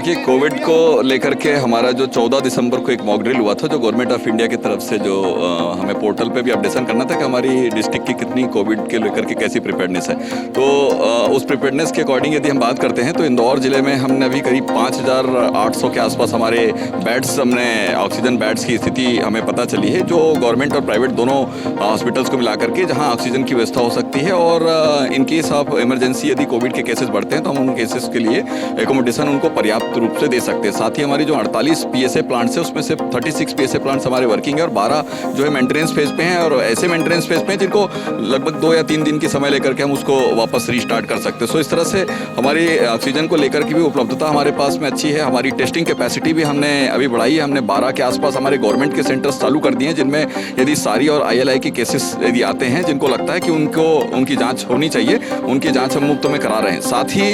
देखिए, कोविड को लेकर के हमारा जो 14 दिसंबर को एक मॉक ड्रिल हुआ था, जो गवर्नमेंट ऑफ इंडिया की तरफ से जो हमें पोर्टल पे भी अपडेशन करना था कि हमारी डिस्ट्रिक्ट की कितनी कोविड के लेकर के कैसी प्रिपेयर्डनेस है। तो उस प्रिपेयर्डनेस के अकॉर्डिंग यदि हम बात करते हैं तो इंदौर ज़िले में हमने अभी करीब 5,800 के आसपास हमारे बेड्स, हमने ऑक्सीजन बेड्स की स्थिति हमें पता चली है, जो गवर्नमेंट और प्राइवेट दोनों हॉस्पिटल्स को मिला करके जहाँ ऑक्सीजन की व्यवस्था हो सकती है। और इन केस ऑफ इमरजेंसी यदि कोविड के केसेस बढ़ते हैं तो हम उन केसेस के लिए एकोमोडेशन उनको पर्याप्त रूप से दे सकते हैं। साथ ही हमारी जो 48 PSA प्लांट्स है उसमें से 36 PSA प्लांट्स हमारे वर्किंग है और 12 जो है मेंटेनेंस फेज पे हैं, और ऐसे मेंटेनेंस फेज पे हैं जिनको लगभग 2 या 3 दिन की समय लेकर के हम उसको वापस रीस्टार्ट कर सकते हैं। सो इस तरह से हमारी ऑक्सीजन को लेकर की भी उपलब्धता हमारे पास में अच्छी है। हमारी टेस्टिंग कैपेसिटी भी हमने अभी बढ़ाई है। हमने 12 के आसपास हमारे गवर्नमेंट के सेंटर्स चालू कर दिए हैं, जिनमें यदि सारी और ILI के केसेस यदि आते हैं जिनको लगता है कि उनकी जाँच होनी चाहिए, उनकी जाँच हम मुफ्त में करा रहे हैं। साथ ही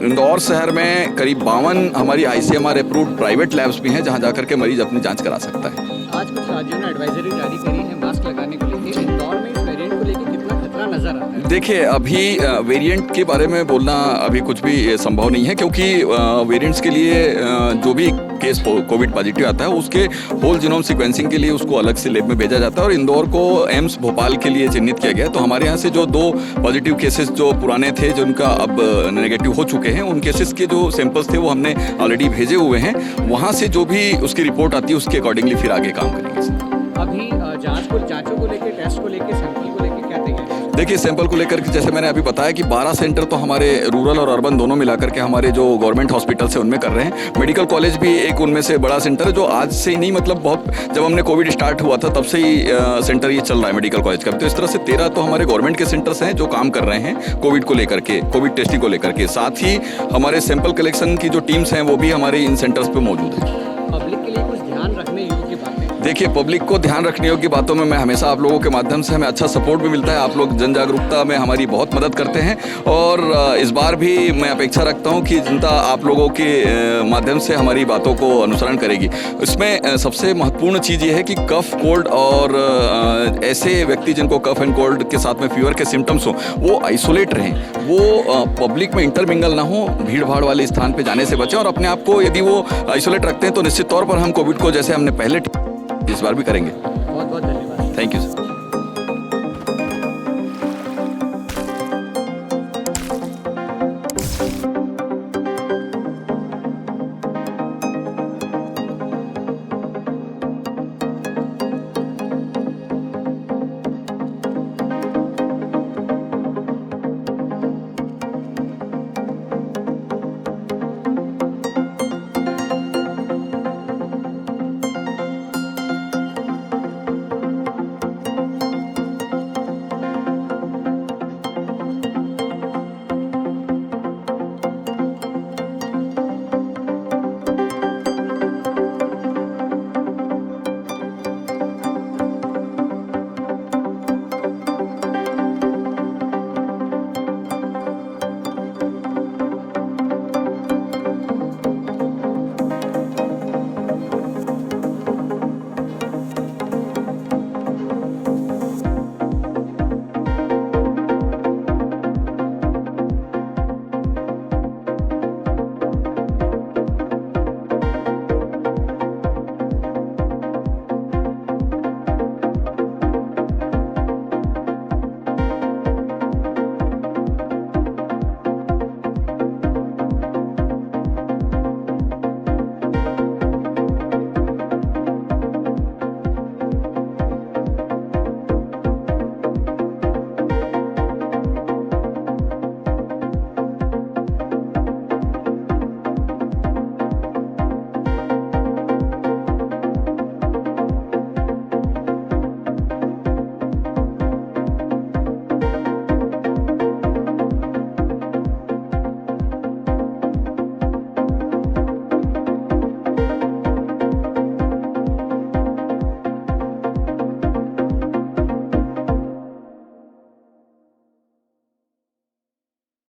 इंदौर शहर में करीब 52 हमारी ICMR अप्रूव्ड प्राइवेट लैब्स भी हैं जहां जाकर के मरीज अपनी जांच करा सकता है। आज कुछ राज्यों ने एडवाइजरी जारी करी है मास्क लगाने को लेकर। इंदौर में इस वेरिएंट को लेकर कितना खतरा नजर आता है? देखिए, अभी वेरिएंट के बारे में बोलना अभी कुछ भी संभव नहीं है, क्योंकि वेरिएंट्स के लिए जो भी केस कोविड पॉजिटिव आता है उसके होल जीनोम सीक्वेंसिंग के लिए उसको अलग से लैब में भेजा जाता है और इंदौर को एम्स भोपाल के लिए चिन्हित किया गया है। तो हमारे यहाँ से जो 2 पॉजिटिव केसेस जो पुराने थे, जिनका अब नेगेटिव हो चुके हैं, उन केसेस के जो सैंपल्स थे वो हमने ऑलरेडी भेजे हुए हैं। वहाँ से जो भी उसकी रिपोर्ट आती है उसके अकॉर्डिंगली फिर आगे काम करेंगे। अभी जांचों को लेकर, टेस्ट को लेकर, सैंपल को लेकर क्या तैयारी है? देखिए, सैंपल को लेकर के जैसे मैंने अभी बताया कि 12 सेंटर तो हमारे रूरल और अर्बन दोनों मिलाकर के हमारे जो गवर्नमेंट हॉस्पिटल से उनमें कर रहे हैं। मेडिकल कॉलेज भी एक उनमें से बड़ा सेंटर है, जो आज से ही नहीं, मतलब बहुत जब हमने कोविड स्टार्ट हुआ था तब से ही सेंटर ये चल रहा है मेडिकल कॉलेज का। तो इस तरह से 13 तो हमारे गवर्नमेंट के सेंटर्स हैं जो काम कर रहे हैं कोविड को लेकर के, कोविड टेस्टिंग को लेकर के। साथ ही हमारे सैंपल कलेक्शन की जो टीम्स हैं वो भी हमारे इन सेंटर्स पर मौजूद हैं। पब्लिक के लिए कुछ ध्यान रखने योग्य बातें? देखिए, पब्लिक को ध्यान रखने योग्य बातों में मैं हमेशा आप लोगों के माध्यम से हमें अच्छा सपोर्ट भी मिलता है। आप लोग जन जागरूकता में हमारी बहुत मदद करते हैं और इस बार भी मैं अपेक्षा रखता हूं कि जनता आप लोगों के माध्यम से हमारी बातों को अनुसरण करेगी। इसमें सबसे महत्वपूर्ण चीज़ ये है कि कफ, कोल्ड और ऐसे व्यक्ति जिनको कफ एंड कोल्ड के साथ में फीवर के सिम्टम्स हो वो आइसोलेट रहें, वो पब्लिक में इंटरमिंगल ना हो, भीड़ भाड़ वाले स्थान पर जाने से बचें और अपने आप को यदि वो आइसोलेट रखते हैं तो निश्चित तौर पर हम कोविड को जैसे हमने पहले इस बार भी करेंगे। बहुत बहुत धन्यवाद। Thank you sir.